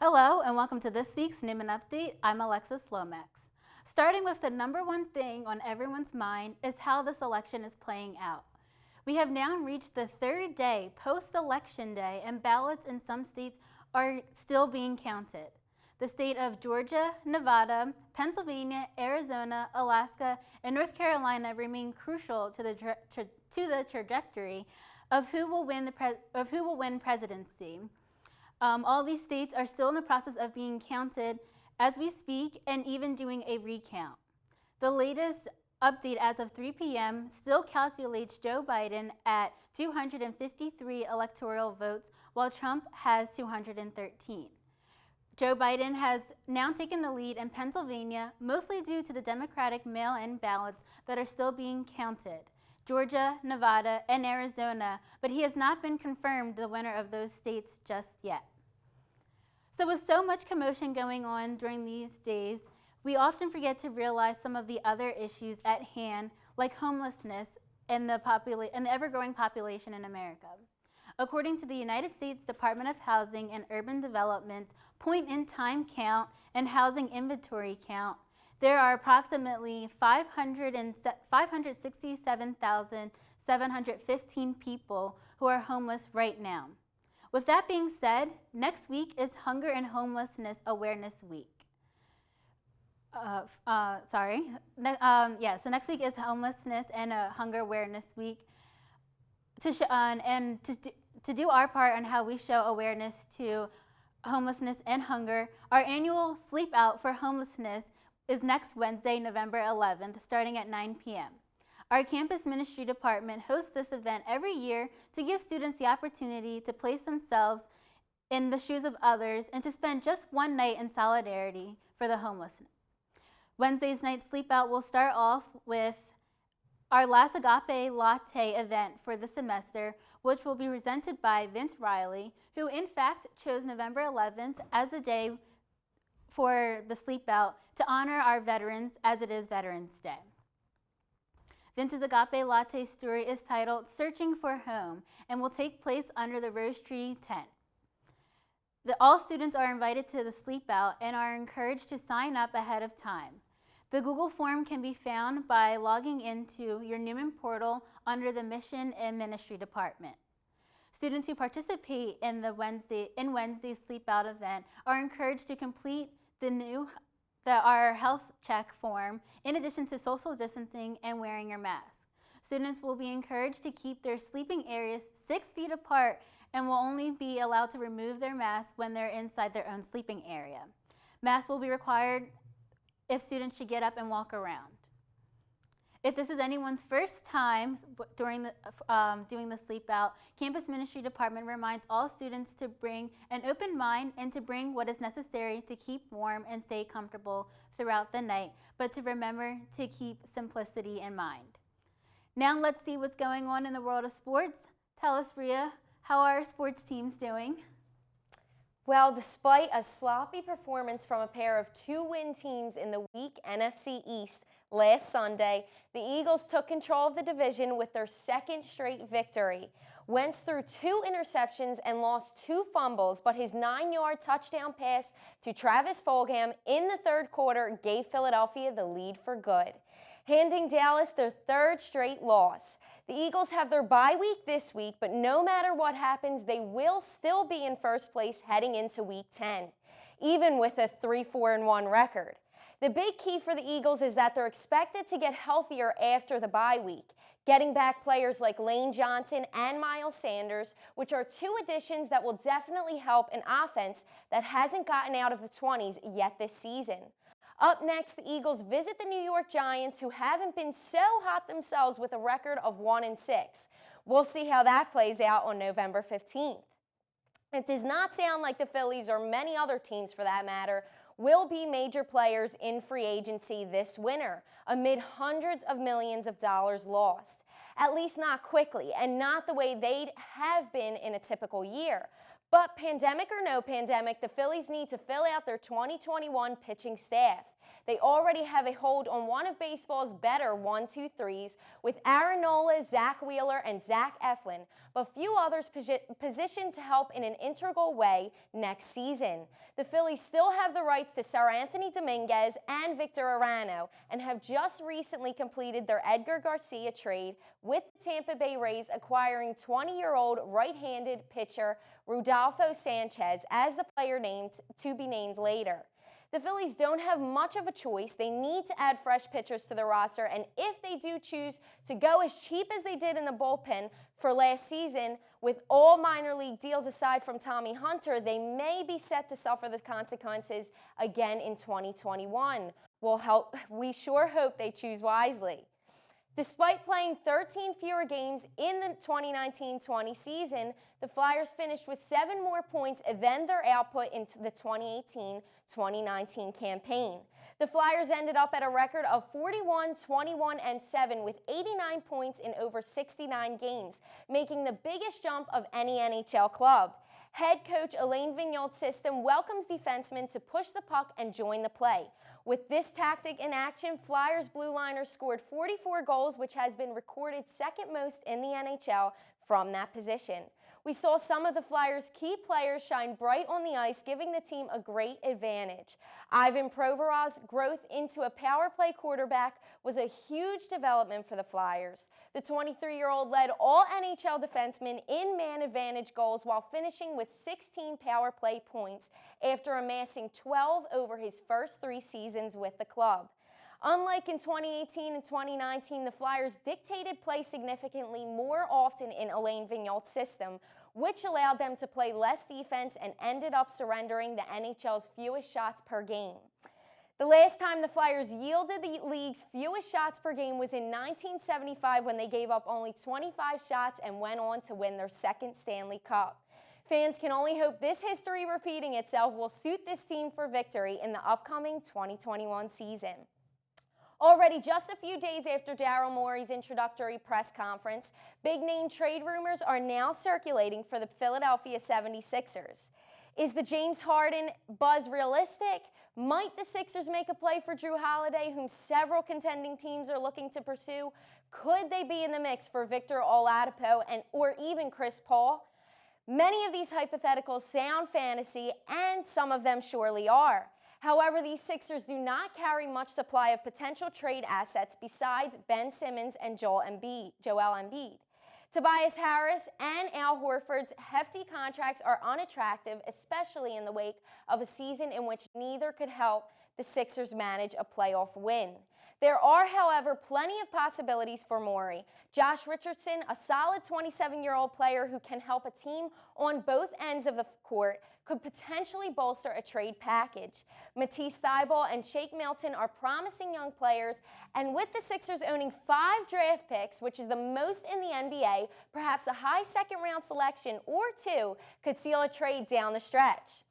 Hello and welcome to this week's Neumann Update. I'm Alexis Lomax. Starting with the number one thing on everyone's mind is how this election is playing out. We have now reached the third day post-election day and ballots in some states are still being counted. The state of Georgia, Nevada, Pennsylvania, Arizona, Alaska, and North Carolina remain crucial to the trajectory of who will win presidency. All these states are still in the process of being counted as we speak and even doing a recount. The latest update as of 3 p.m. still calculates Joe Biden at 253 electoral votes while Trump has 213. Joe Biden has now taken the lead in Pennsylvania, mostly due to the Democratic mail-in ballots that are still being counted. Georgia, Nevada, and Arizona, but he has not been confirmed the winner of those states just yet. So with so much commotion going on during these days, we often forget to realize some of the other issues at hand, like homelessness and the ever-growing population in America. According to the United States Department of Housing and Urban Development's point-in-time count and housing inventory count, there are approximately 567,715 people who are homeless right now. With that being said, next week is Hunger and Homelessness Awareness Week. So next week is Homelessness and Hunger Awareness Week. To do our part on how we show awareness to homelessness and hunger, our annual Sleep Out for Homelessness is next Wednesday, November 11th, starting at 9 p.m. Our campus ministry department hosts this event every year to give students the opportunity to place themselves in the shoes of others and to spend just one night in solidarity for the homeless. Wednesday's night Sleep Out will start off with our last Agape Latte event for the semester, which will be presented by Vince Riley, who in fact chose November 11th as the day for the Sleep Out to honor our veterans as it is Veterans Day. Vince's Agape Latte story is titled Searching for Home and will take place under the Rose Tree tent. All students are invited to the Sleep Out and are encouraged to sign up ahead of time. The Google form can be found by logging into your Neumann portal under the Mission and Ministry Department. Students who participate in Wednesday's Sleep Out event are encouraged to complete our health check form in addition to social distancing and wearing your mask. Students will be encouraged to keep their sleeping areas 6 feet apart and will only be allowed to remove their mask when they're inside their own sleeping area. Masks will be required if students should get up and walk around. If this is anyone's first time doing the Sleep Out, Campus Ministry Department reminds all students to bring an open mind and to bring what is necessary to keep warm and stay comfortable throughout the night, but to remember to keep simplicity in mind. Now let's see what's going on in the world of sports. Tell us, Rhea, how are our sports teams doing? Well, despite a sloppy performance from a pair of two-win teams in the weak NFC East last Sunday, the Eagles took control of the division with their second straight victory. Wentz threw 2 interceptions and lost 2 fumbles, but his 9-yard touchdown pass to Travis Fulgham in the third quarter gave Philadelphia the lead for good, handing Dallas their third straight loss. The Eagles have their bye week this week, but no matter what happens, they will still be in first place heading into Week 10, even with a 3-4-1 record. The big key for the Eagles is that they're expected to get healthier after the bye week, getting back players like Lane Johnson and Miles Sanders, which are 2 additions that will definitely help an offense that hasn't gotten out of the 20s yet this season. Up next, the Eagles visit the New York Giants, who haven't been so hot themselves with a record of 1-6. We'll see how that plays out on November 15th. It does not sound like the Phillies, or many other teams for that matter, will be major players in free agency this winter, amid hundreds of millions of dollars lost. At least not quickly, and not the way they'd have been in a typical year. But pandemic or no pandemic, the Phillies need to fill out their 2021 pitching staff. They already have a hold on one of baseball's better 1-2-3s with Aaron Nola, Zach Wheeler, and Zach Eflin, but few others positioned to help in an integral way next season. The Phillies still have the rights to Sir Anthony Dominguez and Victor Arano and have just recently completed their Edgar Garcia trade with the Tampa Bay Rays, acquiring 20-year-old right-handed pitcher Rodolfo Sanchez as the player to be named later. The Phillies don't have much of a choice. They need to add fresh pitchers to the roster, and if they do choose to go as cheap as they did in the bullpen for last season, with all minor league deals aside from Tommy Hunter, they may be set to suffer the consequences again in 2021. We sure hope they choose wisely. Despite playing 13 fewer games in the 2019-20 season, the Flyers finished with 7 more points than their output in the 2018-2019 campaign. The Flyers ended up at a record of 41-21-7 with 89 points in over 69 games, making the biggest jump of any NHL club. Head coach Alain Vignol's system welcomes defensemen to push the puck and join the play. With this tactic in action, Flyers blue liners scored 44 goals, which has been recorded second most in the NHL from that position. We saw some of the Flyers' key players shine bright on the ice, giving the team a great advantage. Ivan Provorov's growth into a power play quarterback was a huge development for the Flyers. The 23-year-old led all NHL defensemen in man advantage goals while finishing with 16 power play points after amassing 12 over his first 3 seasons with the club. Unlike in 2018 and 2019, the Flyers dictated play significantly more often in Alain Vignol's system, which allowed them to play less defense and ended up surrendering the NHL's fewest shots per game. The last time the Flyers yielded the league's fewest shots per game was in 1975, when they gave up only 25 shots and went on to win their second Stanley Cup. Fans can only hope this history repeating itself will suit this team for victory in the upcoming 2021 season. Already just a few days after Daryl Morey's introductory press conference, big-name trade rumors are now circulating for the Philadelphia 76ers. Is the James Harden buzz realistic? Might the Sixers make a play for Drew Holiday, whom several contending teams are looking to pursue? Could they be in the mix for Victor Oladipo or even Chris Paul? Many of these hypotheticals sound fantasy, and some of them surely are. However, these Sixers do not carry much supply of potential trade assets besides Ben Simmons and Joel Embiid. Tobias Harris and Al Horford's hefty contracts are unattractive, especially in the wake of a season in which neither could help the Sixers manage a playoff win. There are, however, plenty of possibilities for Morey. Josh Richardson, a solid 27-year-old player who can help a team on both ends of the court, could potentially bolster a trade package. Matisse Thybulle and Shake Milton are promising young players, and with the Sixers owning 5 draft picks, which is the most in the NBA, perhaps a high second-round selection or 2 could seal a trade down the stretch.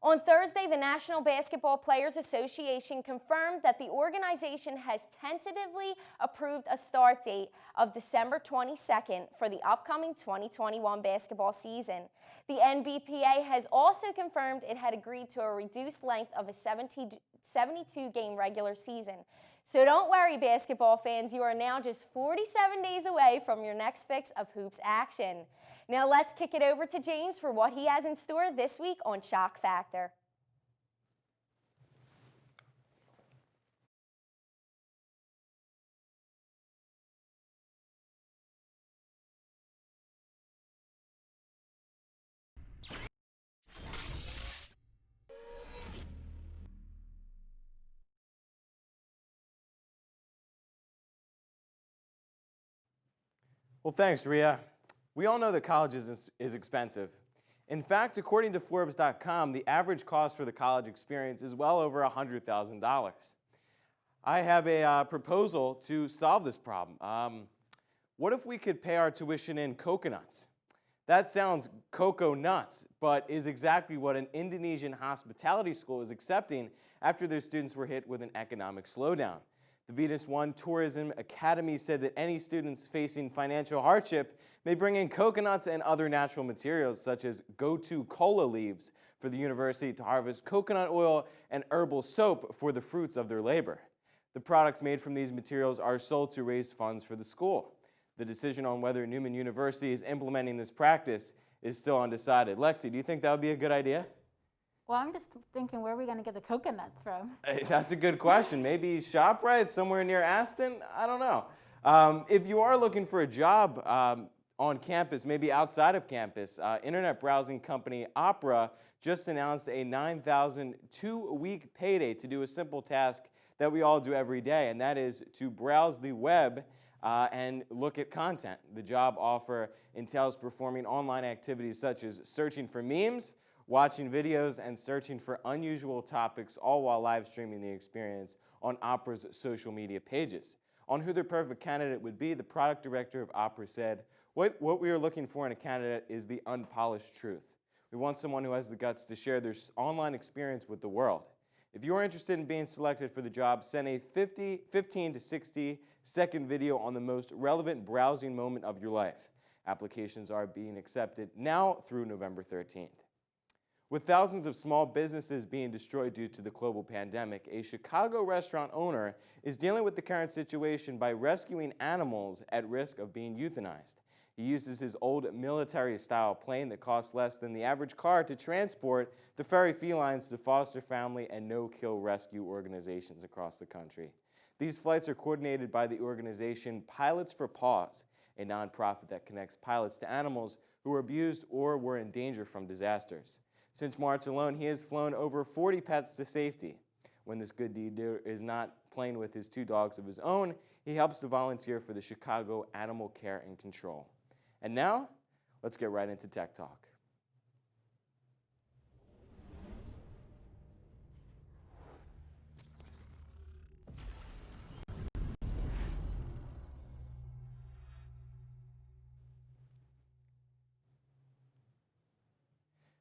On Thursday, the National Basketball Players Association confirmed that the organization has tentatively approved a start date of December 22nd for the upcoming 2021 basketball season. The NBPA has also confirmed it had agreed to a reduced length of a 72-game regular season. So don't worry, basketball fans, you are now just 47 days away from your next fix of hoops action. Now let's kick it over to James for what he has in store this week on Shock Factor. Well, thanks, Rhea. We all know that college is expensive. In fact, according to Forbes.com, the average cost for the college experience is well over $100,000. I have a proposal to solve this problem. What if we could pay our tuition in coconuts? That sounds cocoa nuts, but is exactly what an Indonesian hospitality school is accepting after their students were hit with an economic slowdown. The Venus One Tourism Academy said that any students facing financial hardship may bring in coconuts and other natural materials such as go-to cola leaves for the university to harvest coconut oil and herbal soap for the fruits of their labor. The products made from these materials are sold to raise funds for the school. The decision on whether Neumann University is implementing this practice is still undecided. Lexi, do you think that would be a good idea? Well, I'm just thinking, where are we going to get the coconuts from? Hey, that's a good question. Maybe ShopRite somewhere near Aston? I don't know. If you are looking for a job on campus, maybe outside of campus, internet browsing company Opera just announced a $9,000 two-week payday to do a simple task that we all do every day, and that is to browse the web and look at content. The job offer entails performing online activities such as searching for memes, watching videos, and searching for unusual topics, all while live streaming the experience on Opera's social media pages. On who their perfect candidate would be, the product director of Opera said, what we are looking for in a candidate is the unpolished truth. We want someone who has the guts to share their online experience with the world. If you are interested in being selected for the job, send a 15 to 60-second video on the most relevant browsing moment of your life. Applications are being accepted now through November 13th. With thousands of small businesses being destroyed due to the global pandemic, a Chicago restaurant owner is dealing with the current situation by rescuing animals at risk of being euthanized. He uses his old military-style plane that costs less than the average car to transport the furry felines to foster family and no-kill rescue organizations across the country. These flights are coordinated by the organization Pilots for Paws, a nonprofit that connects pilots to animals who were abused or were in danger from disasters. Since March alone, he has flown over 40 pets to safety. When this good deed is not playing with his two dogs of his own, he helps to volunteer for the Chicago Animal Care and Control. And now, let's get right into Tech Talk.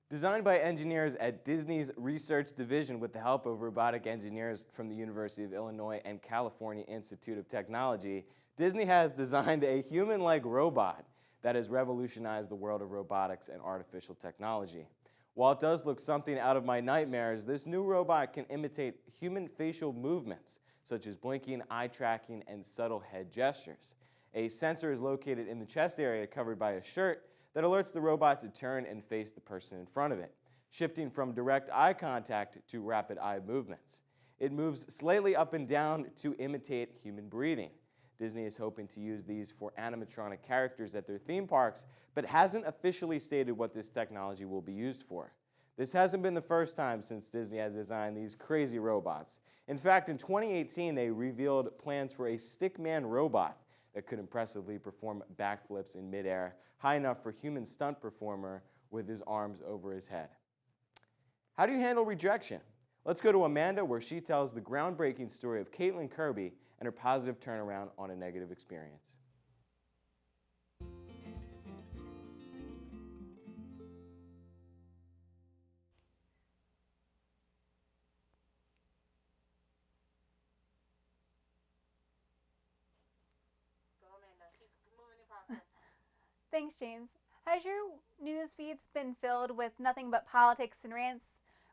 Designed by engineers at Disney's research division with the help of robotic engineers from the University of Illinois and California Institute of Technology, Disney has designed a human-like robot that has revolutionized the world of robotics and artificial technology. While it does look something out of my nightmares, this new robot can imitate human facial movements, such as blinking, eye tracking, and subtle head gestures. A sensor is located in the chest area covered by a shirt that alerts the robot to turn and face the person in front of it, shifting from direct eye contact to rapid eye movements. It moves slightly up and down to imitate human breathing. Disney is hoping to use these for animatronic characters at their theme parks, but hasn't officially stated what this technology will be used for. This hasn't been the first time since Disney has designed these crazy robots. In fact, in 2018, they revealed plans for a stickman robot that could impressively perform backflips in midair, high enough for a human stunt performer with his arms over his head. How do you handle rejection? Let's go to Amanda, where she tells the groundbreaking story of Caitlin Kirby and her positive turnaround on a negative experience. Thanks, James. Has your news feeds been filled with nothing but politics and rants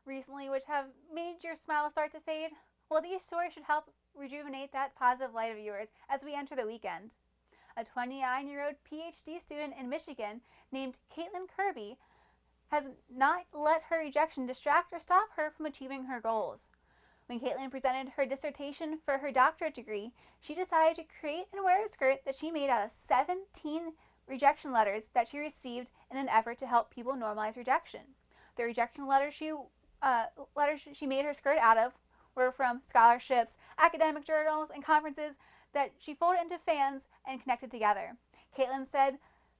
recently, which have made your smile start to fade? Well, these stories should help rejuvenate that positive light of yours as we enter the weekend. A 29-year-old PhD student in Michigan named Caitlin Kirby has not let her rejection distract or stop her from achieving her goals. When Caitlin presented her dissertation for her doctorate degree, she decided to create and wear a skirt that she made out of 17 rejection letters that she received in an effort to help people normalize rejection. The rejection letters she made her skirt out of were from scholarships, academic journals, and conferences that she folded into fans and connected together. Caitlin said,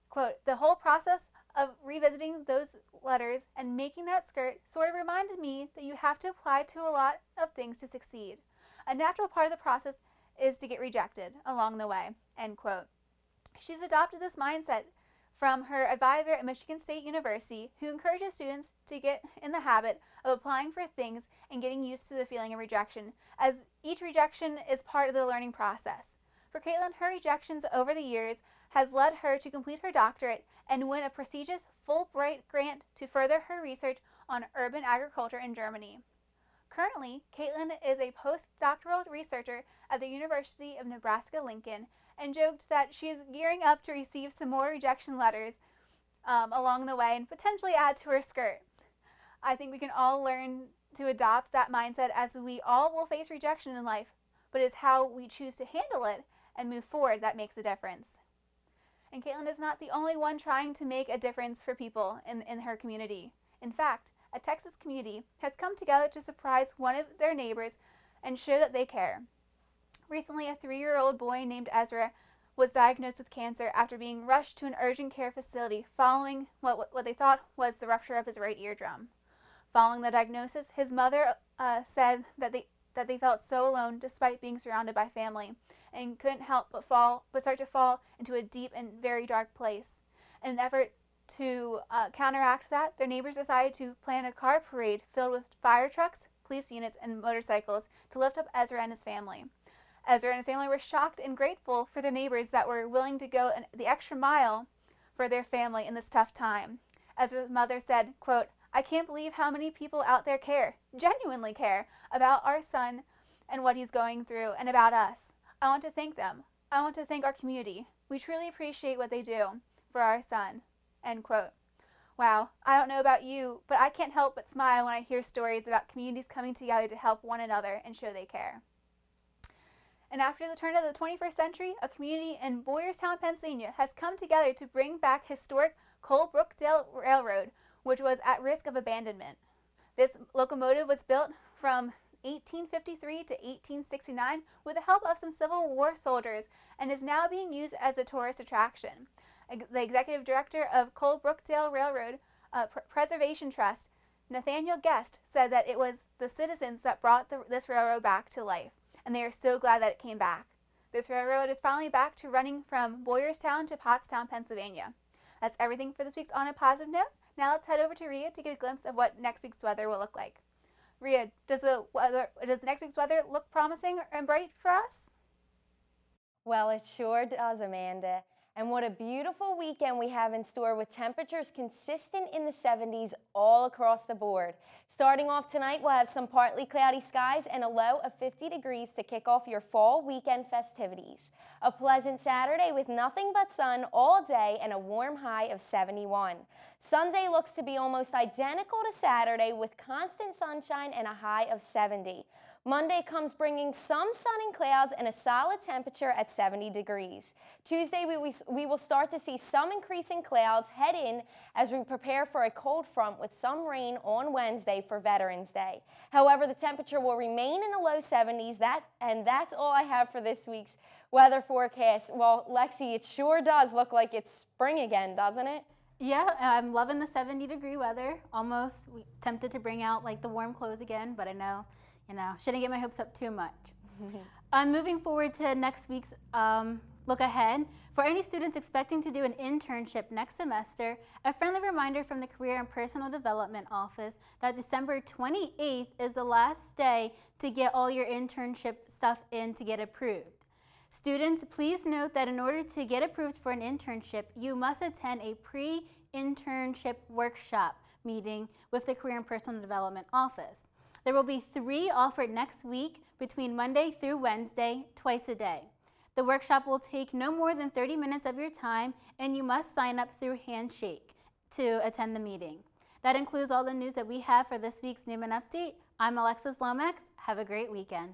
quote, "The whole process of revisiting those letters and making that skirt sort of reminded me that you have to apply to a lot of things to succeed. A natural part of the process is to get rejected along the way," end quote. She's adopted this mindset from her advisor at Michigan State University, who encourages students to get in the habit of applying for things and getting used to the feeling of rejection, as each rejection is part of the learning process. For Caitlin, her rejections over the years has led her to complete her doctorate and win a prestigious Fulbright grant to further her research on urban agriculture in Germany. Currently, Caitlin is a postdoctoral researcher at the University of Nebraska-Lincoln and joked that she is gearing up to receive some more rejection letters along the way and potentially add to her skirt. I think we can all learn to adopt that mindset, as we all will face rejection in life, but it's how we choose to handle it and move forward that makes a difference. And Caitlin is not the only one trying to make a difference for people in her community. In fact, a Texas community has come together to surprise one of their neighbors and show that they care. Recently, a 3-year-old boy named Ezra was diagnosed with cancer after being rushed to an urgent care facility following what they thought was the rupture of his right eardrum. Following the diagnosis, his mother said that they felt so alone despite being surrounded by family and couldn't help but start to fall into a deep and very dark place. In an effort to counteract that, their neighbors decided to plan a car parade filled with fire trucks, police units, and motorcycles to lift up Ezra and his family. Ezra and his family were shocked and grateful for their neighbors that were willing to go the extra mile for their family in this tough time. Ezra's mother said, quote, "I can't believe how many people out there care, genuinely care, about our son and what he's going through and about us. I want to thank them. I want to thank our community. We truly appreciate what they do for our son." End quote. Wow, I don't know about you, but I can't help but smile when I hear stories about communities coming together to help one another and show they care. And after the turn of the 21st century, a community in Boyertown, Pennsylvania has come together to bring back historic Coal-Brookdale Railroad, which was at risk of abandonment. This locomotive was built from 1853 to 1869 with the help of some Civil War soldiers and is now being used as a tourist attraction. The executive director of Coal-Brookdale Railroad Preservation Trust, Nathaniel Guest, said that it was the citizens that brought this railroad back to life, and they are so glad that it came back. This railroad is finally back to running from Boyertown to Pottstown, Pennsylvania. That's everything for this week's On a Positive Note. Now let's head over to Rhea to get a glimpse of what next week's weather will look like. Rhea, does next week's weather look promising and bright for us? Well, it sure does, Amanda. And what a beautiful weekend we have in store with temperatures consistent in the 70s all across the board. Starting off tonight, we'll have some partly cloudy skies and a low of 50 degrees to kick off your fall weekend festivities. A pleasant Saturday with nothing but sun all day and a warm high of 71. Sunday looks to be almost identical to Saturday with constant sunshine and a high of 70. Monday comes bringing some sun and clouds and a solid temperature at 70 degrees. Tuesday, we will start to see some increasing clouds head in as we prepare for a cold front with some rain on Wednesday for Veterans Day. However, the temperature will remain in the low 70s, and that's all I have for this week's weather forecast. Well, Lexi, it sure does look like it's spring again, doesn't it? Yeah, I'm loving the 70-degree weather. Almost tempted to bring out like the warm clothes again, but I know, shouldn't get my hopes up too much. Moving forward to next week's look ahead. For any students expecting to do an internship next semester, a friendly reminder from the Career and Personal Development Office that December 28th is the last day to get all your internship stuff in to get approved. Students, please note that in order to get approved for an internship, you must attend a pre-internship workshop meeting with the Career and Personal Development Office. There will be 3 offered next week between Monday through Wednesday, twice a day. The workshop will take no more than 30 minutes of your time, and you must sign up through Handshake to attend the meeting. That includes all the news that we have for this week's Neumann Update. I'm Alexis Lomax. Have a great weekend.